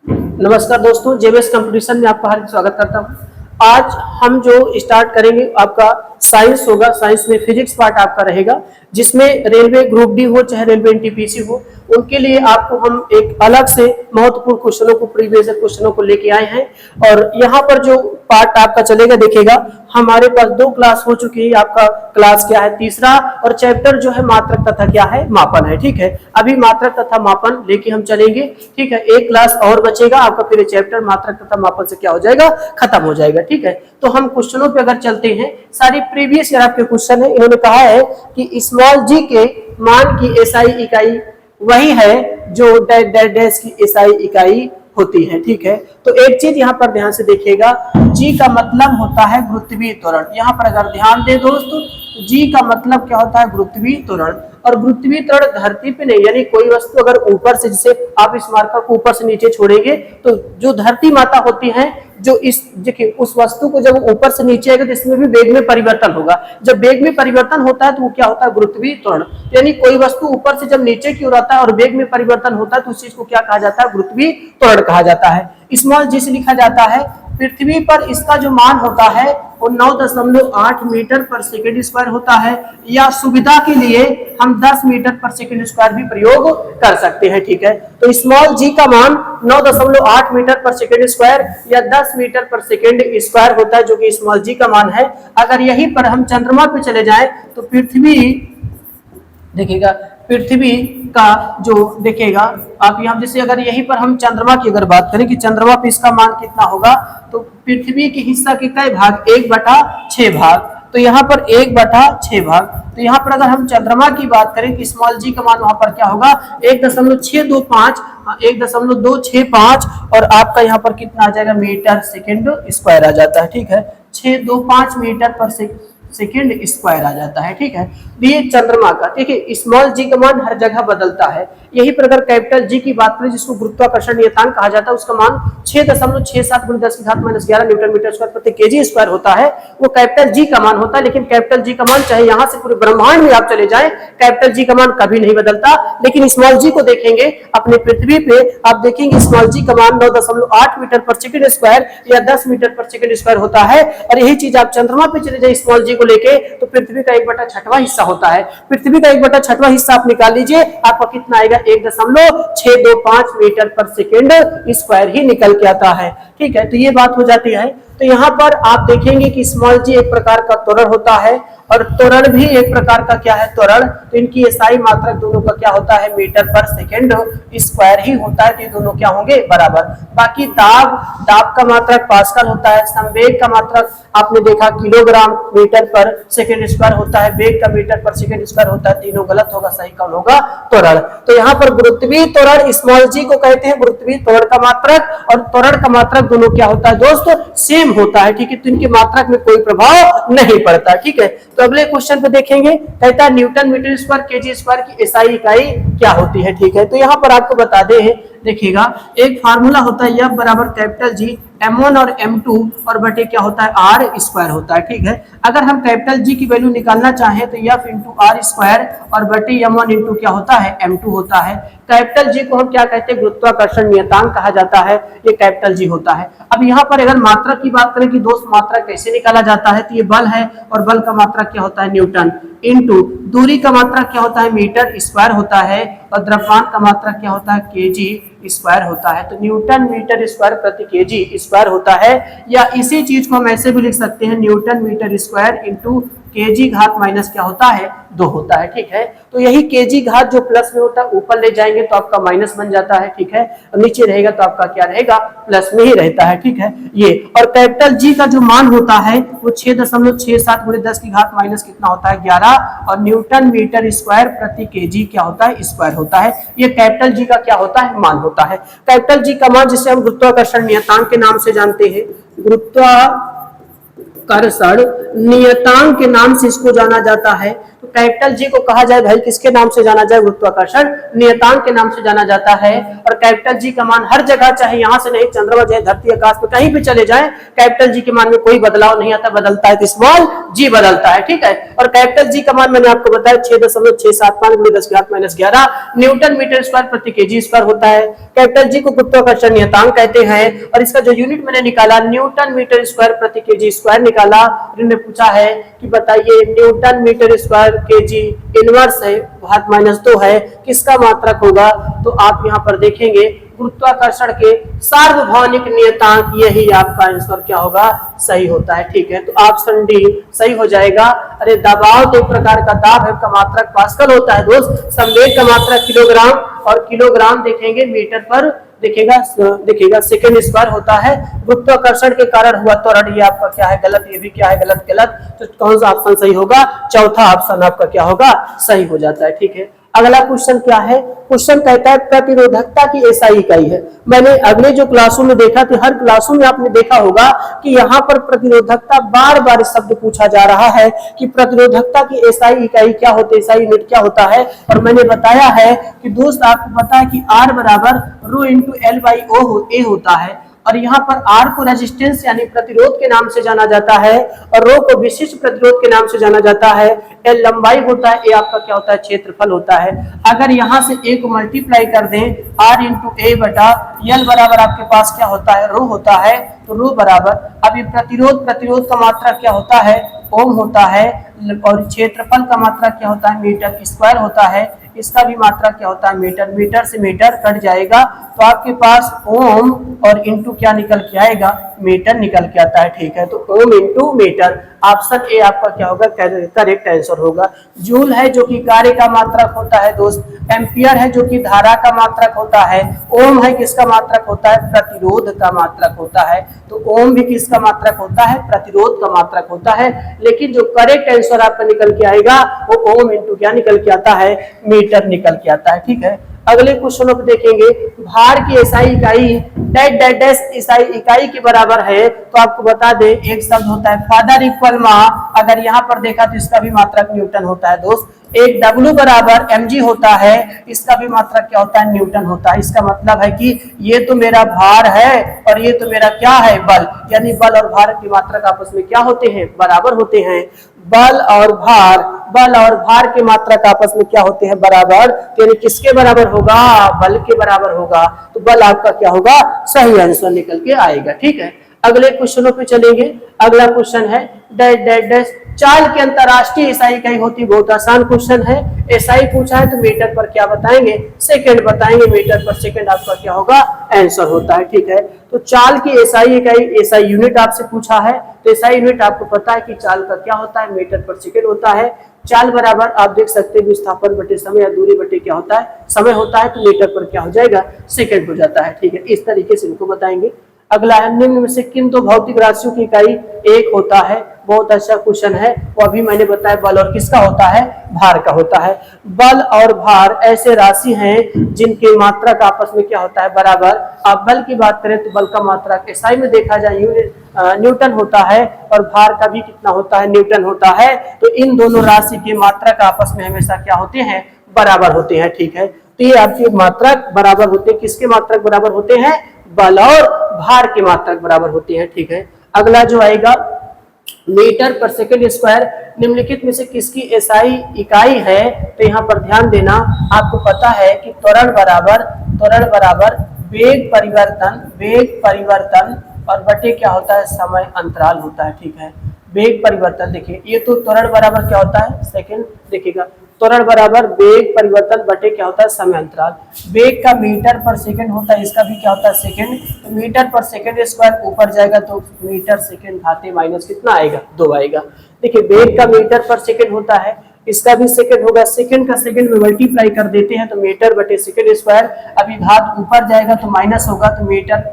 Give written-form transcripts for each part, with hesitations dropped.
नमस्कार दोस्तों, JBS competition में आपका हार्दिक स्वागत करता हूं। आज हम जो स्टार्ट करेंगे आपका साइंस होगा। साइंस में फिजिक्स पार्ट आपका रहेगा, जिसमें रेलवे ग्रुप डी हो चाहे रेलवे एनटीपीसी हो, उनके लिए आपको हम एक अलग से महत्वपूर्ण क्वेश्चनों को, प्रीवियस क्वेश्चनों को लेके आए हैं। और यहाँ पर जो पार्ट आपका चलेगा, देखिएगा हमारे पास 2 क्लास हो चुकी है। आपका क्लास क्या है, तीसरा, और चैप्टर जो है मात्रक तथा क्या है, मापन है। ठीक है, अभी मात्रक तथा मापन लेके हम चलेंगे। ठीक है, एक क्लास और बचेगा आपका, फिर चैप्टर मात्रक तथा मापन से क्या हो जाएगा, खत्म हो जाएगा। ठीक है, तो हम क्वेश्चनों पे अगर चलते हैं, सारी प्रीवियस ईयर आपके क्वेश्चन है। इन्होंने कहा है कि स्मॉल जी के मान की एसआई इकाई वही है जो डैश डैश डैश की एसआई इकाई होती है। ठीक है, तो एक चीज यहाँ पर ध्यान से देखिएगा, जी का मतलब होता है गुरुत्वीय त्वरण। यहाँ पर अगर ध्यान दे दोस्तों, जी का मतलब क्या होता है, गुरुत्वीय त्वरण। और गुरुत्वीय त्वरण धरती पे नहीं, यानी कोई वस्तु अगर ऊपर से, जैसे आप इस मार्कर को ऊपर से नीचे छोड़ेंगे तो जो धरती माता होती है, जो इस देखिए उस वस्तु को जब ऊपर से नीचे आएगा तो इसमें भी वेग में परिवर्तन होगा। जब वेग में परिवर्तन होता है तो वो क्या होता है, गुरुत्वीय त्वरण। यानी कोई वस्तु ऊपर से जब नीचे की ओर आता है और वेग में परिवर्तन होता है तो उस चीज को क्या कहा जाता है, गुरुत्वीय त्वरण कहा जाता है। स्मॉल जी से लिखा जाता है, पृथ्वी पर इसका जो मान होता है वो 9.8 मीटर पर सेकेंड स्क्वायर होता है, या सुविधा के लिए हम 10 मीटर पर सेकेंड स्क्वायर भी प्रयोग कर सकते हैं। ठीक है, तो स्मॉल जी का मान 9.8 मीटर पर सेकेंड स्क्वायर या 10 मीटर पर सेकेंड स्क्वायर होता है, जो कि स्मॉल जी का मान है। अगर यहीं पर हम चंद्रमा पे चले जाएं तो पृथ्वी देखिएगा, पृथ्वी का जो देखेगा आप यहाँ, जैसे अगर यहीं पर हम चंद्रमा की अगर बात करें कि चंद्रमा पे इसका मान कितना होगा, तो पृथ्वी के हिस्सा के कई भाग, 1/6 भाग, तो यहाँ पर 1/6 भाग। तो यहाँ पर अगर हम चंद्रमा की बात करें कि स्मॉल जी का मान वहां पर क्या होगा, 1.625 1.265, और आपका यहाँ पर कितना आ जाएगा, मीटर सेकेंड स्क्वायर आ जाता है। ठीक है, 625 मीटर पर सेकेंड स्क्वायर आ जाता है। ठीक है, ये चंद्रमा का। देखिए स्मॉल जी का मान हर जगह बदलता है। यही पर अगर कैपिटल जी की बात करें, जिसको गुरुत्वाकर्षण नियतांक कहा जाता है, उसका मान 6.67 × 10⁻11 न्यूटन मीटर स्क्वायर प्रति केजी स्क्वायर होता है। वो कैपिटल जी का मान होता है। लेकिन कैपिटल जी का मान चाहे यहाँ से पूरे ब्रह्मांड में आप चले जाएं, कैपिटल जी का मान कभी नहीं बदलता। लेकिन स्मॉल जी को देखेंगे अपने पृथ्वी पे, आप देखेंगे स्मॉल जी का मान 9.8 मीटर पर सेकेंड स्क्वायर या 10 मीटर पर सेकेंड स्क्वायर होता है। और यही चीज आप चंद्रमा पे चले जाए स्मॉल जी को लेके, तो पृथ्वी का 1/6वां हिस्सा होता है। पृथ्वी का 1/6वां हिस्सा आप निकाल लीजिए, आपका कितना आएगा, 1.625 मीटर पर सेकेंड स्क्वायर ही निकल के आता है। ठीक है, तो ये बात हो जाती है। तो यहाँ पर आप देखेंगे कि स्मॉल जी एक प्रकार का त्वरण होता है, और त्वरण भी एक प्रकार का क्या है, त्वरण। तो इनकी एसआई मात्रक दोनों का क्या होता है, मीटर पर सेकेंड स्क्वायर ही होता है। तो ये दोनों क्या होंगे, बराबर। बाकी दाब का मात्रक पास्कल होता है। संवेग का मात्रक आपने देखा किलोग्राम मीटर पर सेकेंड स्क्वायर होता है। वेग का मीटर पर सेकेंड स्क्वायर होता है। तीनों गलत होगा, सही कौन होगा, त्वरण। तो यहाँ पर गुरुत्वीय त्वरण स्मॉल जी को कहते हैं गुरुत्वीय त्वरण का मात्रक, और त्वरण का मात्रक दोनों क्या होता है दोस्तों, सेम होता है। ठीक है, तो इनके मात्रक में कोई प्रभाव नहीं पड़ता। ठीक है, तो अगले क्वेश्चन पे देखेंगे, कहता है newton metre square KG square की एसआई इकाई क्या होती है। ठीक है, तो यहाँ पर आपको बता दे, देखिएगा एक फार्मूला होता है, F बराबर कैपिटल जी m1 और m2 और बटे क्या होता है, r स्क्वायर होता है। ठीक है, अगर हम कैपिटल जी की वैल्यू निकालना चाहें तो F × r स्क्वायर और बटे m1 × क्या होता है, m2 होता है। कैपिटल जी को हम क्या कहते हैं, गुरुत्वाकर्षण नियतांक कहा जाता है। ये कैपिटल जी होता है। अब यहाँ पर अगर मात्रक की बात करें कि दोस्त मात्रक कैसे निकाला जाता है, तो ये बल है, और बल का मात्रक क्या होता है, न्यूटन, इनटू दूरी का मात्रक क्या होता है, मीटर स्क्वायर होता है, और द्रव्यमान का मात्रक क्या होता है, केजी स्क्वायर होता है। तो न्यूटन मीटर स्क्वायर प्रति केजी स्क्वायर होता है। या इसी चीज को हम ऐसे भी लिख सकते हैं, newton metre square into KG घात माइनस क्या होता है, 2 होता है। ठीक है, तो यही केजी घात जो प्लस में होता है, ऊपर ले जाएंगे तो आपका माइनस बन जाता है। ठीक है, और नीचे रहेगा तो आपका क्या रहेगा, प्लस में ही रहता है। ठीक है, ये और कैपिटल जी का जो मान होता है वो 6.67 × 10 की घात माइनस कितना होता है, 11, और न्यूटन मीटर स्क्वायर प्रति केजी क्या होता है, स्क्वायर होता है। ये कैपिटल जी का क्या होता है, मान होता है। कैपिटल जी का मान जिसे हम गुरुत्वाकर्षण नियतांक के नाम से जानते हैं, गुरुत्वाकर्षण नियतांक के नाम से इसको जाना जाता है। तो कैपिटल जी को कहा जाए भाई किसके नाम से जाना जाए, गुरुत्वाकर्षण नियतांक के नाम से जाना जाता है। और कैपिटल जी का मान हर जगह, चाहे यहां से नहीं चंद्रमा चाहे धरती आकाश में कहीं भी चले जाए, कैपिटल जी के मान में कोई बदलाव नहीं आता, बदलता है तो स्मॉल जी बदलता है, ठीक है। और कैपिटल जी का मान मैंने आपको बताया 6.675 × 10⁻⁻11 न्यूटन मीटर स्क्वायर प्रति केजी स्क्वायर होता है। कैपिटल जी को गुरुत्वाकर्षण नियतांक कहते हैं और इसका जो यूनिट मैंने निकाला न्यूटन मीटर स्क्वायर प्रति केजी स्क्वायर निकाला। इन्होंने पूछा है कि बताइए newton metre square KG inverse है, घात -2 है, किसका मात्रक होगा? तो आप यहाँ पर देखेंगे गुरुत्वाकर्षण के सार्वभौमिक नियतांक, यही आपका आंसर क्या होगा, सही होता है, ठीक है। तो ऑप्शन डी सही हो जाएगा। अरे दबाव तो एक प्रकार का दाब है का मात्रक पास्कल होता है दोस्त, संवेग का मात्रक किलोग्राम और किलोग्राम देखेंगे मीटर पर देखिएगा सेकंड स्क्वायर होता है। गुरुत्वाकर्षण के कारण हुआ त्वरण, ये आपका क्या है, गलत, ये भी क्या है, गलत गलत। तो कौन सा ऑप्शन सही होगा? चौथा ऑप्शन आपका क्या होगा, सही हो जाता है, ठीक है। अगला क्वेश्चन क्या है? क्वेश्चन कहता है प्रतिरोधकता की एसआई इकाई है। मैंने अगले जो क्लासों में देखा था, हर क्लासों में आपने देखा होगा कि यहाँ पर प्रतिरोधकता बार बार शब्द पूछा जा रहा है कि प्रतिरोधकता की एसआई इकाई क्या होती है, एसआई यूनिट क्या होता है। और मैंने बताया है कि दोस्त आपको पता है कि R बराबर रो इंटू L/O होता है और यहाँ पर R को रेजिस्टेंस यानी प्रतिरोध के नाम से जाना जाता है और रो को विशिष्ट प्रतिरोध के नाम से जाना जाता है। L लंबाई होता है, A आपका क्या होता है, क्षेत्रफल होता है। अगर यहाँ से A को मल्टीप्लाई कर दें R इंटू A बटा L बराबर आपके पास क्या होता है, रो होता है। तो रो बराबर, अब ये प्रतिरोध का मात्रा क्या होता है, ओम होता है और क्षेत्रफल का मात्रा क्या होता है, मीटर स्क्वायर होता है। इसका भी मात्रा क्या होता है, मीटर। मीटर से मीटर कट जाएगा तो आपके पास ओम और इंटू क्या निकल के आएगा, मीटर निकल के आता है, ठीक है। तो ohm into metre, option A आपका क्या होगा, करेक्ट आंसर होगा। जूल है जो कि कार्य का मात्रक होता है दोस्त। एम्पियर है जो कि धारा का मात्रक होता है। ओम है किसका मात्रक होता है, प्रतिरोध का मात्रक होता है। तो ओम भी किसका मात्रक होता है, प्रतिरोध का मात्रक होता है। लेकिन जो करेक्ट आंसर आपका निकल के आएगा वो ओम इंटू क्या निकल के आता है, मीटर निकल के आता है, ठीक है। अगले क्वेश्चन पे देखेंगे, भार की एसआई इकाई डैश डैश डैश एसआई इकाई के बराबर है। तो आपको बता दें एक शब्द होता है फादर इक्वल मा, अगर यहाँ पर देखा तो इसका भी मात्रक न्यूटन होता है दोस्त। एक W बराबर mg होता है, इसका भी मात्रक क्या होता है, न्यूटन होता है। इसका मतलब है कि ये तो मेरा भार है और ये तो मेरा क्या है, बल, यानी बल और भार की मात्रक आपस में क्या होते हैं, बराबर होते हैं। बल और भार के मात्रक आपस में क्या होते हैं, बराबर। यानी किसके बराबर होगा, बल के बराबर होगा। तो बल आपका क्या होगा, सही आंसर निकल के आएगा, ठीक है। अगले क्वेश्चनों पे चलेंगे। अगला क्वेश्चन है डैश डैश डैश चाल की अंतरराष्ट्रीय एसआई इकाई होती है। बहुत आसान क्वेश्चन है। एसआई पूछा है तो मीटर पर क्या बताएंगे, सेकंड बताएंगे। मीटर पर सेकंड आपका क्या होगा, आंसर होता है, ठीक है। तो चाल की एसआई इकाई, एसआई यूनिट आपसे पूछा है तो एसआई यूनिट आपको पता है कि चाल का क्या होता है, मीटर पर सेकंड होता है। चाल बराबर आप देख सकते हैं विस्थापन बटे समय या दूरी बटे क्या होता है, समय होता है। तो मीटर पर क्या हो जाएगा, सेकंड हो जाता है, ठीक है। इस तरीके से इनको बताएंगे। अगला है निम्न में से किन दो भौतिक राशियों की इकाई एक होता है। बहुत अच्छा क्वेश्चन है। वो अभी मैंने बताया बल और किसका होता है, भार का होता है। बल और भार ऐसे राशि हैं जिनके मात्रक आपस में क्या होता है, बराबर। आप बल की बात करें तो बल का मात्रक एसआई में देखा जाए न्यूटन होता है और भार का भी कितना होता है, न्यूटन होता है। तो इन दोनों राशि के मात्रक आपस में हमेशा क्या होते हैं, बराबर होते हैं, ठीक है। तो ये आपके मात्रक बराबर होते हैं, किसके मात्रक बराबर होते हैं, बल और भार के मात्रक बराबर होते हैं, ठीक है। अगला जो आएगा मीटर पर सेकंड स्क्वायर निम्नलिखित में से किसकी एसआई इकाई है। तो यहाँ पर ध्यान देना, आपको पता है कि त्वरण बराबर वेग परिवर्तन और बटे क्या होता है, समय अंतराल होता है, ठीक है। वेग परिवर्तन देखिए, ये तो त्वरण बराबर क्या होता है, सेकंड देखिएगा, त्वरण बराबर वेग परिवर्तन बटे क्या होता है, समय अंतराल। वेग का मीटर पर सेकंड होता है, इसका भी क्या होता है, सेकंड। तो मीटर पर सेकंड स्क्वायर ऊपर जाएगा तो मीटर सेकंड घाते माइनस कितना आएगा, 2 आएगा। देखिए वेग का मीटर पर सेकंड होता है, इसका भी सेकंड होगा। सेकंड का सेकंड में मल्टीप्लाई कर देते हैं तो मीटर बटे सेकंड स्क्वायर। अभी घात ऊपर जाएगा तो माइनस होगा, तो मीटर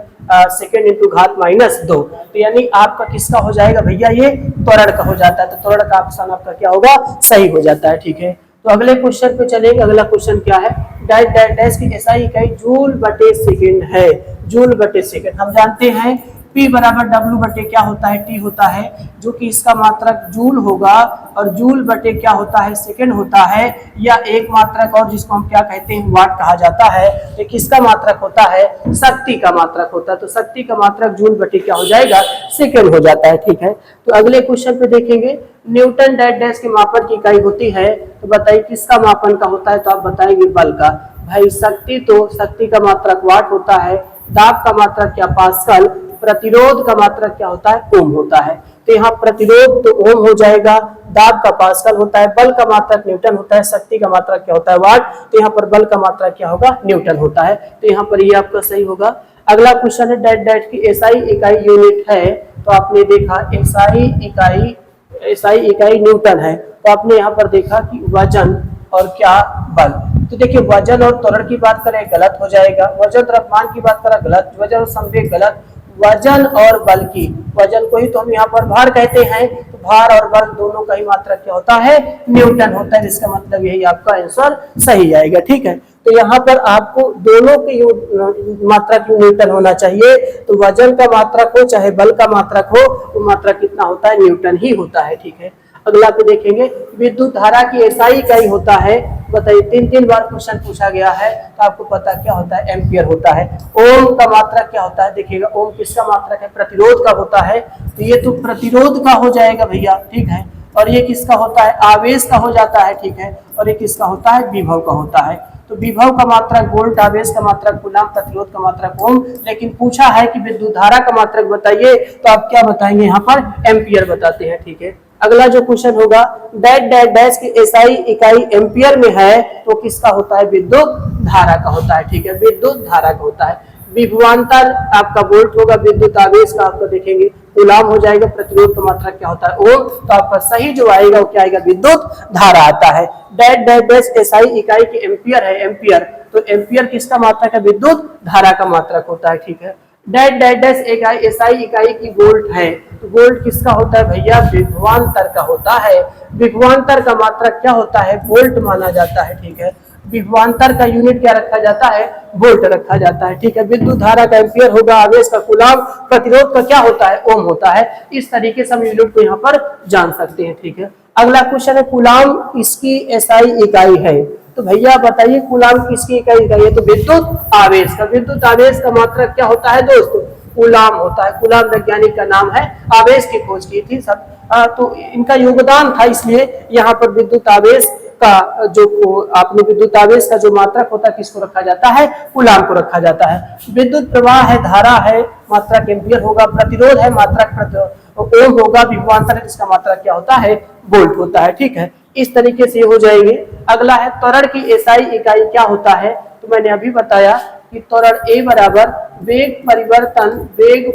सेकंड इंटू घात -2। तो यानी आपका किसका हो जाएगा भैया, ये त्वरण का हो जाता है। तो त्वरण का ऑप्शन आपका क्या होगा, सही हो जाता है, ठीक है। तो अगले क्वेश्चन पे चलेंगे। अगला क्वेश्चन क्या है, डैश डैश डैश की एसआई इकाई जूल बटे सेकंड है। जूल बटे सेकंड हम जानते हैं P बराबर W बटे क्या होता है T होता है, जो कि इसका मात्रक जूल होगा और जूल बटे क्या होता है सेकेंड होता है, या एक मात्रक और जिसको हम क्या कहते हैं वाट कहा जाता है, ये किसका मात्रक होता है, शक्ति का मात्रक होता है। तो शक्ति का मात्रक जूल बटे क्या हो जाएगा, सेकेंड हो जाता है। ठीक है, तो अगले क्वेश्चन पे देखेंगे न्यूटन डैश डैश के मापन की इकाई होती है, तो बताइए किसका मापन का होता है, तो आप बताएंगे बल का। भाई शक्ति, तो शक्ति का मात्रक वाट होता है, दाब का मात्रक क्या पास्कल, प्रतिरोध का मात्रक क्या होता है ओम होता है। तो यहाँ प्रतिरोध तो ओम हो जाएगा, दाब का पास्कल होता है, बल का मात्रक न्यूटन होता है, शक्ति का मात्रक क्या होता है वाट, तो यहाँ पर बल का मात्रक क्या होगा न्यूटन होता है। तो यहाँ पर ये आपका सही होगा। अगला क्वेश्चन है डैट डैट की एसआई इकाई यूनिट है, तो आपने देखा एसआई इकाई न्यूटन है, तो आपने यहाँ पर देखा कि वजन और क्या बल। तो देखिए वजन और त्वरण की बात करें गलत हो जाएगा, वजन द्रव्यमान की बात करें गलत, वजन और संवेग गलत, वजन और बल की, वजन को ही तो हम यहाँ पर भार कहते हैं, तो भार और बल दोनों का ही मात्रक क्या होता है न्यूटन होता है, जिसका मतलब यही आपका आंसर सही आएगा। ठीक है, तो यहाँ पर आपको दोनों के मात्रक न्यूटन होना चाहिए, तो वजन का मात्रक हो चाहे बल का मात्रक हो, वो मात्रक कितना होता है न्यूटन ही होता है। ठीक है, अगला पे देखेंगे विद्युत धारा की एसआई इकाई होता है, बताइए तीन बार क्वेश्चन पूछा गया है, तो आपको पता क्या होता है एम्पियर होता है। ओम का मात्रक क्या होता है, देखिएगा ओम किसका मात्रक है, प्रतिरोध का होता है, तो ये तो प्रतिरोध का हो जाएगा भैया। ठीक है, और ये किसका होता है आवेश का हो जाता है। ठीक है, और ये किसका होता है विभव का होता है। तो विभव का मात्रक वोल्ट, आवेश का मात्रक कूलम, प्रतिरोध का मात्रक ओम, लेकिन पूछा है कि विद्युत धारा का मात्रक बताइए, तो आप क्या बताएंगे यहाँ पर एम्पियर बताते हैं। ठीक है, अगला जो क्वेश्चन होगा डैश डैश डैश की एसआई इकाई एम्पियर में है, तो किसका होता है विद्युत धारा का होता है। ठीक है, विद्युत धारा का होता है। विभवांतर आपका वोल्ट होगा, विद्युत आवेश का आपका देखेंगे कूलम हो जाएगा, प्रतिरोध का मात्रक क्या होता है ओम, तो आपका सही जो आएगा वो क्या आएगा विद्युत धारा आता है। डैश डैश डैश एसआई इकाई की एम्पियर है, एम्पियर, तो एम्पियर किसका मात्रक है विद्युत धारा का मात्रक होता है। ठीक है, डैश डैश डैश एसआई इकाई की वोल्ट है, तो वोल्ट किसका होता है भैया विभवांतर का होता है। विभवांतर का मात्रक क्या होता है वोल्ट माना जाता है। ठीक है, विभवांतर का यूनिट क्या रखा जाता है वोल्ट रखा जाता है। ठीक है, विद्युत धारा का एम्पियर होगा, आवेश का कूलम, प्रतिरोध का क्या होता है ओम होता है। इस तरीके से हम यूनिट को यहाँ पर जान सकते हैं। ठीक है, अगला क्वेश्चन है कूलम इसकी एसआई इकाई है, तो भैया बताइए कूलम किसकी इकाई है, तो विद्युत आवेश का। विद्युत आवेश का मात्रक क्या होता है दोस्तों कूलम होता है। कूलम वैज्ञानिक का नाम है, आवेश की खोज की थी सब, तो इनका योगदान था, इसलिए यहाँ पर विद्युत आवेश का जो आपने विद्युत आवेश का जो मात्रक होता है किसको रखा जाता है कूलम को रखा जाता है। विद्युत प्रवाह है, धारा है, मात्रक एम्पियर होगा, प्रतिरोध है, मात्रक ओम होगा, विभवांतर है जिसका मात्रक क्या होता है वोल्ट होता है। ठीक है, इस तरीके से हो जाएंगे। अगला है त्वरण की एसआई इकाई क्या होता है, तो मैंने अभी बताया कि त्वरण ए बराबर वेग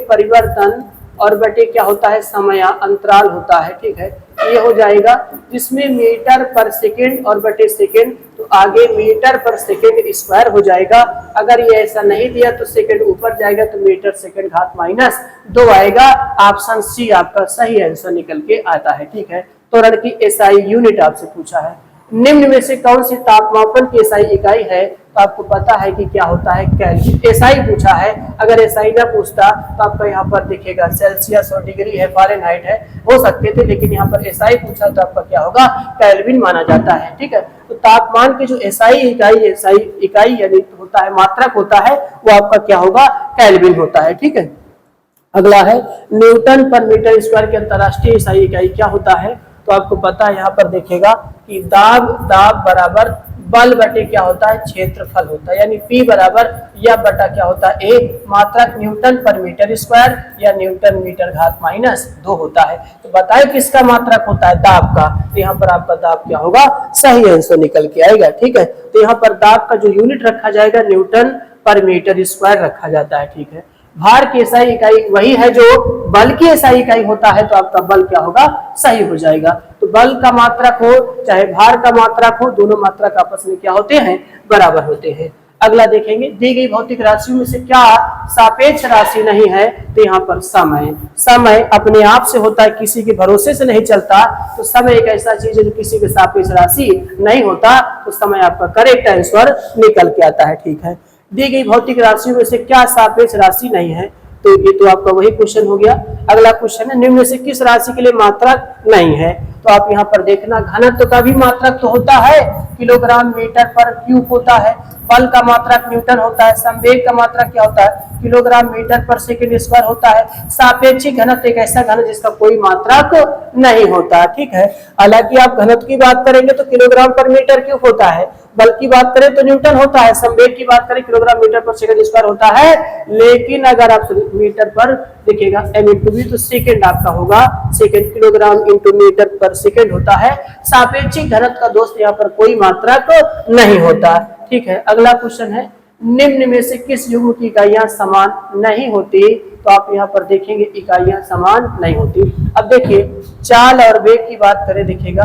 परिवर्तन और बटे क्या होता है समय अंतराल होता है। ठीक है, ये हो जाएगा जिसमें मीटर पर सेकेंड और बटे सेकेंड, तो आगे मीटर पर सेकेंड स्क्वायर हो जाएगा। अगर ये ऐसा नहीं दिया तो सेकेंड ऊपर जाएगा, तो मीटर सेकेंड घात -2 आएगा। ऑप्शन सी आपका सही आंसर निकल के आता है। ठीक है, त्वरण की एसआई यूनिट आपसे पूछा है। निम्न में से कौन सी तापमापन की एसआई इकाई है, तो आपको पता है कि क्या होता है केल्विन। एसआई पूछा है, अगर एसआई ना पूछता तो आपको यहाँ पर दिखेगा सेल्सियस और डिग्री है, फारेनहाइट है, हो सकते थे, लेकिन यहाँ पर एसआई पूछा तो आपका क्या होगा केल्विन माना जाता है। ठीक है, तो तापमान की जो एसआई इकाई यानी होता है मात्रक होता है वो आपका क्या होगा केल्विन होता है। ठीक है, अगला है न्यूटन पर मीटर स्क्वायर की अंतरराष्ट्रीय एसआई इकाई क्या होता है, तो आपको पता है यहाँ पर देखेगा कि दाब बराबर बल बटे क्या होता है क्षेत्रफल होता है, यानी P बराबर या बटा क्या होता है A, मात्रक न्यूटन पर मीटर स्क्वायर या न्यूटन मीटर घात -2 होता है। तो बताए किसका मात्रक होता है दाब का, तो यहाँ पर आपका दाब क्या होगा सही आंसर निकल के आएगा। ठीक है, तो यहाँ पर दाब का जो यूनिट रखा जाएगा न्यूटन पर मीटर स्क्वायर रखा जाता है। ठीक है, भार की एसआई इकाई वही है जो बल की एसआई इकाई होता है, तो आपका बल क्या होगा सही हो जाएगा। तो बल का मात्रक हो चाहे भार का मात्रक हो, दोनों मात्रक आपस में क्या होते हैं बराबर होते हैं। अगला देखेंगे दी गई भौतिक राशियों में से क्या सापेक्ष राशि नहीं है, तो यहाँ पर समय अपने आप से होता है, किसी के भरोसे से नहीं चलता। तो समय एक ऐसा चीज है जो किसी के सापेक्ष राशि नहीं होता, तो समय आपका करेक्ट आंसर निकल के आता है। ठीक है, दी गई भौतिक राशियों में से क्या सापेक्ष राशि नहीं है, तो ये तो आपका वही क्वेश्चन हो गया। अगला क्वेश्चन है, निम्न में से किस राशि के लिए मात्रक नहीं है? तो आप यहाँ पर देखना, घनत्व का भी मात्रक तो होता है, किलोग्राम मीटर पर क्यूब होता है। बल का मात्रक न्यूटन होता है। संवेग का मात्रक क्या होता है? किलोग्राम मीटर पर सेकंड स्क्वायर होता है। सापेक्षिक घनत्व एक ऐसा घनत्व जिसका कोई मात्रक नहीं होता, ठीक है। हालांकि आप घनत्व की बात करेंगे तो किलोग्राम पर मीटर क्यूब होता है, बल की बात करें तो न्यूटन होता है, संवेग की बात करें किलोग्राम मीटर पर सेकंड स्क्वायर होता है। लेकिन अगर आप मीटर पर देखिएगा m इंटू v तो सेकंड आपका होगा, सेकंड किलोग्राम इंटू मीटर पर सेकंड होता है। सापेक्षिक घनत्व का दोस्त यहाँ पर कोई मात्रक नहीं होता, ठीक है। अगला क्वेश्चन है, निम्न में से किस युग्म की इकाइयां समान नहीं होती? तो आप यहाँ पर देखेंगे इकाइयां समान नहीं होती। अब देखिए चाल और वेग की बात करें, देखिएगा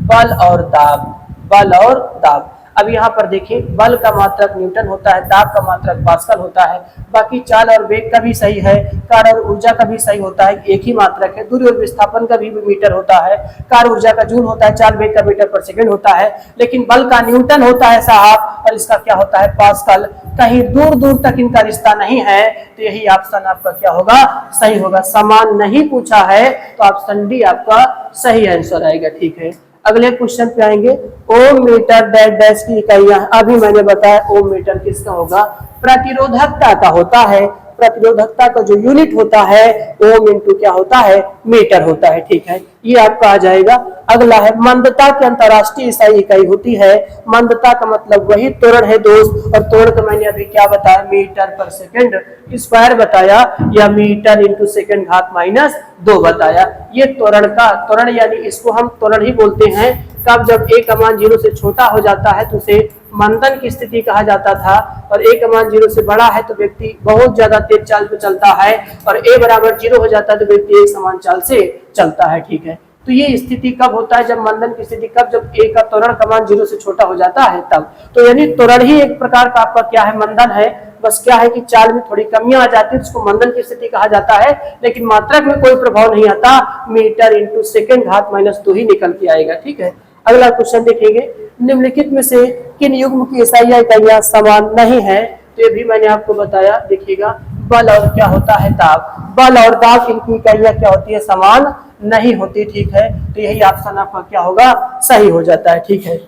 बल और दाब, बल और दाब। अब यहाँ पर देखिए बल का मात्रक न्यूटन होता है, दाब का मात्रक पास्कल होता है। बाकी चाल और वेग का भी सही है, कार्य और ऊर्जा का भी सही होता है, एक ही मात्रक है। दूरी और विस्थापन का भी मीटर होता है, कार्य ऊर्जा का जूल होता है, चाल वेग का मीटर पर सेकंड होता है। लेकिन बल का न्यूटन होता है साहब, और इसका क्या होता है? पास्कल। कहीं दूर दूर तक इनका रिश्ता नहीं है, तो यही ऑप्शन आपका क्या होगा? सही होगा। समान नहीं पूछा है तो ऑप्शन डी आपका सही आंसर आएगा, ठीक है। अगले क्वेश्चन पे आएंगे, ओम मीटर डैश डैश की इकाइयां। अभी मैंने बताया ओम मीटर किसका होगा? प्रतिरोधकता का होता है। प्रतिरोधकता का जो यूनिट होता है ओम इंटू क्या होता है? मीटर होता है, ठीक है। ये आपका आ जाएगा। अगला है, मंदता की अंतरराष्ट्रीय ईसाई इकाई होती है। मंदता का मतलब वही त्वरण है दोस्त, और त्वरण का मैंने अभी क्या बताया? मीटर पर सेकंड स्क्वायर बताया, या मीटर इंटू सेकंड घात माइनस 2 बताया। ये त्वरण का, त्वरण यानी इसको हम त्वरण ही बोलते हैं। कब? जब a का मान 0 से छोटा हो जाता है तो उसे मंदन की स्थिति कहा जाता था, और a का मान 0 से बड़ा है तो व्यक्ति बहुत ज्यादा तेज चाल पे चलता है, और a बराबर 0 हो जाता है तो व्यक्ति एक समान चाल से चलता है, ठीक है। तो ये स्थिति कब होता है? जब मंदन की स्थिति कब? जब a का त्वरण का मान 0 से छोटा हो जाता है तब। तो यानी त्वरण ही एक प्रकार का आपका क्या है? मंदन है। बस क्या है कि चाल में थोड़ी कमियां आ जाती है, उसको मंदन की स्थिति कहा जाता है, लेकिन मात्रक में कोई प्रभाव नहीं आता। मीटर इंटू सेकंड घात माइनस 2 ही निकल के आएगा, ठीक है। अगला क्वेश्चन देखेंगे, निम्नलिखित में से किन युग्म की ईसाई इकाइयां समान नहीं है? तो ये भी मैंने आपको बताया, देखिएगा बल और क्या होता है? दाब। बल और दाब इनकी इकाइयां क्या होती है? समान नहीं होती, ठीक है। तो यही ऑप्शन आपका क्या होगा? सही हो जाता है, ठीक है।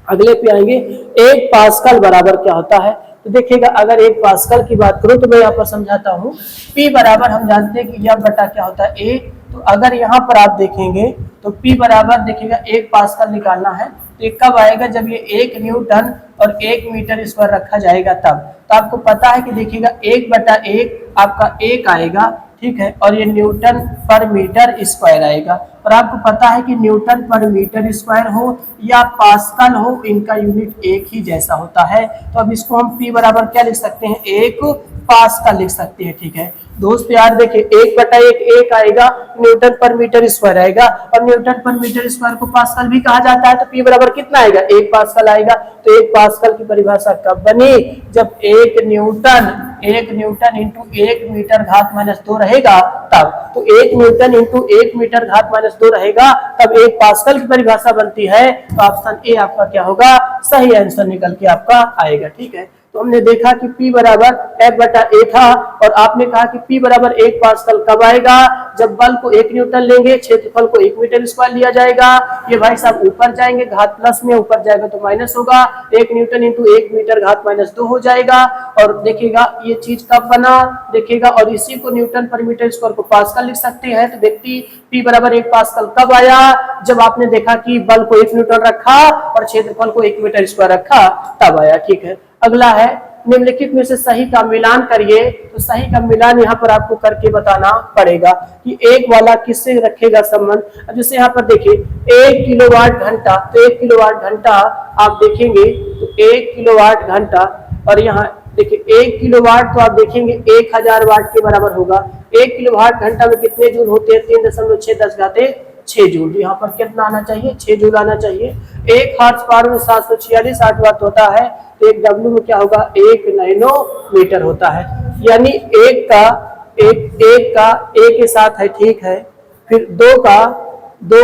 अगले पे आएंगे, 1 पास्कल बराबर क्या होता है? तो देखिएगा अगर 1 पास्कल की बात करूं तो मैं यहाँ पर समझाता हूँ। P बराबर हम जानते हैं कि यह बटा क्या होता है? A। तो अगर यहाँ पर आप देखेंगे तो P बराबर देखिएगा 1 पास्कल निकालना है, तो ये कब आएगा? जब ये 1 न्यूटन और 1 मीटर स्क्वायर रखा जाएगा तब। तो आपको पता है कि देखिएगा 1/1 आपका 1 आएगा, ठीक है, और ये न्यूटन पर मीटर स्क्वायर आएगा। और आपको पता है कि न्यूटन पर मीटर स्क्वायर हो या पास्कल हो, इनका यूनिट एक ही जैसा होता है। तो अब इसको हम P बराबर क्या लिख सकते हैं? 1 पास्कल लिख सकते हैं, ठीक है। दोस्त यार देखिए 1/1 1 आएगा, न्यूटन पर मीटर स्क्वायर आएगा, और न्यूटन पर मीटर स्क्वायर को पास्कल भी कहा जाता है। तो P बराबर कितना आएगा? 1 पास्कल आएगा। तो 1 पास्कल की परिभाषा कब बनी? जब 1 न्यूटन इंटू 1 मीटर घात माइनस 2 रहेगा तब। तो 1 न्यूटन इंटू 1 मीटर घात माइनस 2 रहेगा तब 1 पास्कल की परिभाषा बनती है। तो ऑप्शन ए आपका क्या होगा? सही आंसर निकल के आपका आएगा, ठीक है। तो हमने देखा कि P बराबर F/A था, और आपने कहा कि P बराबर 1 पास्कल कब आएगा? जब बल को 1 न्यूटन लेंगे, क्षेत्रफल को 1 मीटर स्क्वायर लिया जाएगा। ये भाई साहब ऊपर जाएंगे, घात प्लस में, ऊपर जाएगा तो माइनस होगा। 1 न्यूटन इंटू 1 मीटर घात माइनस 2 हो जाएगा। और देखिएगा ये चीज कब बना, देखिएगा, और इसी को न्यूटन पर मीटर स्क्वायर को पास्कल लिख सकते हैं। तो व्यक्ति P बराबर 1 पास्कल कब आया? जब आपने देखा कि बल को 1 न्यूटन रखा और क्षेत्रफल को 1 मीटर स्क्वायर रखा, तब आया, ठीक है। अगला है, निम्नलिखित में से सही का मिलान करिए। तो सही का मिलान यहाँ पर आपको करके बताना पड़ेगा कि एक वाला किससे रखेगा संबंध। अब जैसे यहाँ पर देखिए 1 किलोवाट घंटा, तो 1 किलोवाट घंटा आप देखेंगे तो 1 किलोवाट घंटा, और यहाँ देखिए 1 किलोवाट तो आप देखेंगे 1000 वाट के बराबर होगा। 1 किलोवाट घंटा में कितने जूल होते हैं? 3.6 जूल। यहाँ पर कितना आना चाहिए? 6 जूल आना चाहिए। 1 हॉर्स पावर में 746 वाट होता है, तो 1 डब्ल्यू में क्या होगा? 1 नैनोमीटर होता है। यानी एक का A के साथ है, ठीक है, फिर 2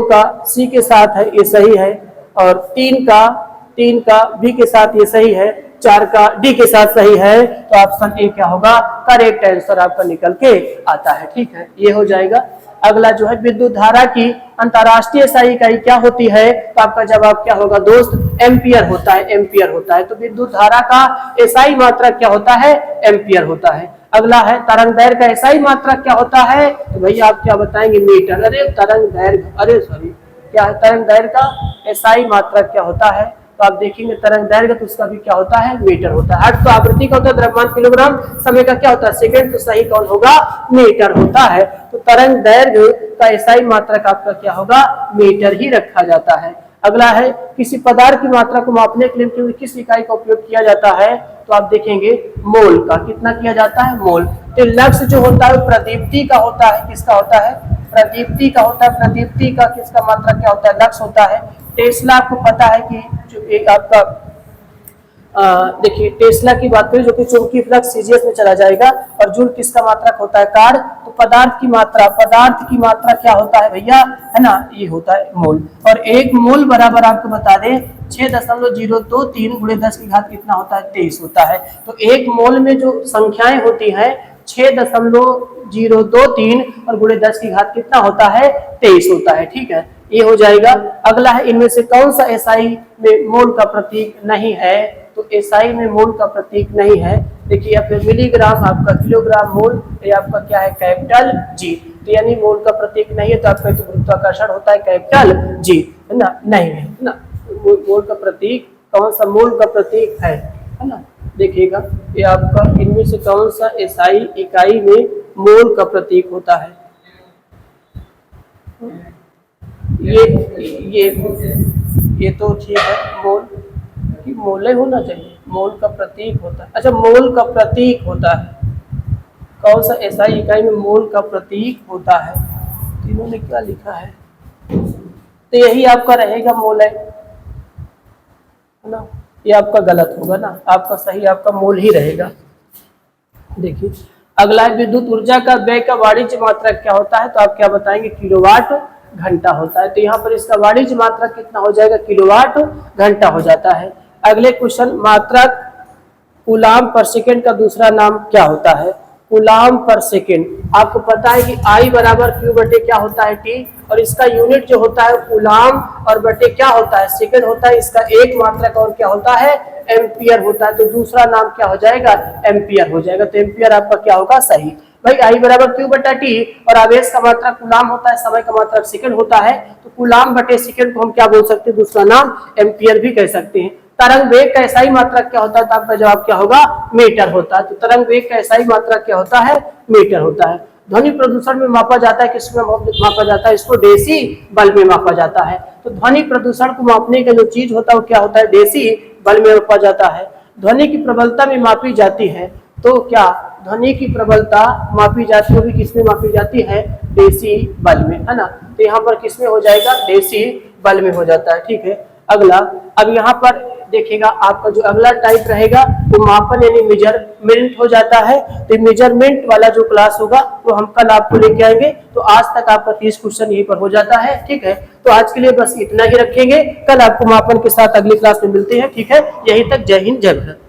का C के साथ है, ये सही है, और 3 का B के साथ ये सही है, 4 का डी के साथ सही है, तो ऑप्शन ए क्या होगा, करेक्ट आंसर आपका निकल के आता है। ठीक है, ये हो जाएगा। अगला जो है विद्युत धारा की अंतरराष्ट्रीय SI इकाई क्या होती है, तो आपका जवाब क्या होगा दोस्त, एम्पियर होता है, एम्पियर होता है। तो विद्युत धारा का SI मात्रक क्या होता है, एम्पियर होता है। अगला है तरंग दैर्घ्य का SI मात्रक क्या होता है, तो भैया आप क्या बताएंगे, मीटर। अरे तरंग दैर्घ्य, अरे सॉरी क्या है, तरंग दैर्घ्य का SI मात्रक क्या होता है, तो आप देखेंगे तरंग दैर्घ्य तो उसका भी क्या होता है, मीटर होता है। हर्ट्ज तो आवृत्ति का होता है, द्रव्यमान किलोग्राम, समय का क्या होता है, सेकंड, तो सही कौन होगा, मीटर होता है। तो तरंग दैर्घ्य का SI मात्रक आपका क्या होगा, मीटर ही रखा जाता है। अगला है किसी पदार्थ की मात्रा को मापने के लिए किस इकाई का उपयोग किया जाता है, तो आप देखेंगे मोल का। कितना किया जाता है, मोल। तो लक्ष्य जो होता है प्रदीप्ति का होता है, किसका होता है, प्रदीप्ति का होता है। प्रदीप्ति का किसका मात्रक क्या होता है, लक्ष्य होता है। टेस्ला आपको पता है कि जो एक आपका देखिए टेस्ला की बात करें जो कि चुंबकीय फ्लक्स सीजीएस में चला जाएगा, और जूल किसका मात्रक होता है, कार्य। तो पदार्थ की मात्रा क्या होता है भैया, है ना, ये होता है मोल। और एक मोल बराबर आपको बता दें 6.023 गुणे 10 की घात कितना होता है, 23 होता है। तो एक मोल में जो संख्याएं होती हैं 6.023 और गुणे 10 की घात कितना होता है, 23 होता है। ठीक है, ये हो जाएगा। अगला है इनमें से कौन सा SI में मोल का प्रतीक नहीं है, तो SI में मोल का प्रतीक नहीं है। देखिए आपका मिलीग्राम, आपका किलोग्राम, मोल, ये आपका क्या है, कैपिटल G। तो यानी मोल का प्रतीक नहीं है, तो आपका तो गुरुत्वाकर्षण होता है कैपिटल G, है ना, नहीं है ना। मोल का प्रतीक कौन सा मोल का प्रतीक है ना, देखिएगा ये आपका इनमें से कौन सा SI इकाई में मोल का प्रतीक होता है। ये तो ठीक है, मोल कि मोले होना चाहिए, मोल का प्रतीक होता है। अच्छा, मोल का प्रतीक होता है, कौन सा SI इकाई में मोल का प्रतीक होता है, इन्होंने क्या लिखा है, तो यही आपका रहेगा मोल है ना, ये आपका गलत होगा ना, आपका सही आपका मोल ही रहेगा। देखिए अगला है विद्युत ऊर्जा का व्यय का वाणिज्य मात्रक क्या होता है, तो आप क्या बताएंगे, किलोवाट घंटा होता है। तो यहाँ पर इसका वाणिज्य मात्रक कितना हो जाएगा, किलोवाट घंटा हो जाता है। अगले क्वेश्चन, मात्रक कूलाम पर सेकेंड का दूसरा नाम क्या होता है, कूलाम पर सेकेंड। आपको पता है कि I बराबर Q बटे क्या होता है, T, और इसका यूनिट जो होता है कूलाम और बटे क्या होता है, सेकेंड होता है। इसका एक मात्रक और क्या होता है, एम्पियर होता है। तो दूसरा नाम क्या हो जाएगा, एम्पियर हो जाएगा। तो एम्पियर आपका क्या होगा, सही। भाई I बराबर Q बटा T, और आवेश का मात्रक कूलाम होता है, समय का मात्रक सेकेंड होता है। तो कूलाम बटे सेकेंड को हम क्या बोल सकते हैं, दूसरा नाम एम्पियर भी कह सकते हैं। तरंग वेग का SI मात्रक क्या होता है, तो आपका जवाब क्या होगा, मीटर होता है। तो तरंग वेग का SI मात्रक क्या होता है, मीटर होता है। ध्वनि प्रदूषण में मापा जाता है, किसमें मापा जाता है, इसको डेसीबल में मापा जाता है। तो ध्वनि प्रदूषण को मापने का जो चीज होता है वो क्या होता है, डेसीबल में मापा जाता है। ध्वनि की प्रबलता में मापी जाती है, तो क्या ध्वनि की प्रबलता मापी जाती है, वो भी किसमें मापी जाती है, डेसीबल में, है ना। तो यहाँ पर किसमें हो जाएगा, डेसीबल में हो जाता है। ठीक है, अगला अब यहाँ पर देखिएगा आपका जो अगला टाइप रहेगा वो मापन यानी मेजरमेंट हो जाता है। तो मेजरमेंट वाला जो क्लास होगा वो हम कल आपको लेके आएंगे। तो आज तक आपका 30 क्वेश्चन यहीं पर हो जाता है। ठीक है, तो आज के लिए बस इतना ही रखेंगे, कल आपको मापन के साथ अगली क्लास में मिलते हैं। ठीक है, यहीं तक, जय हिंद जय भारत।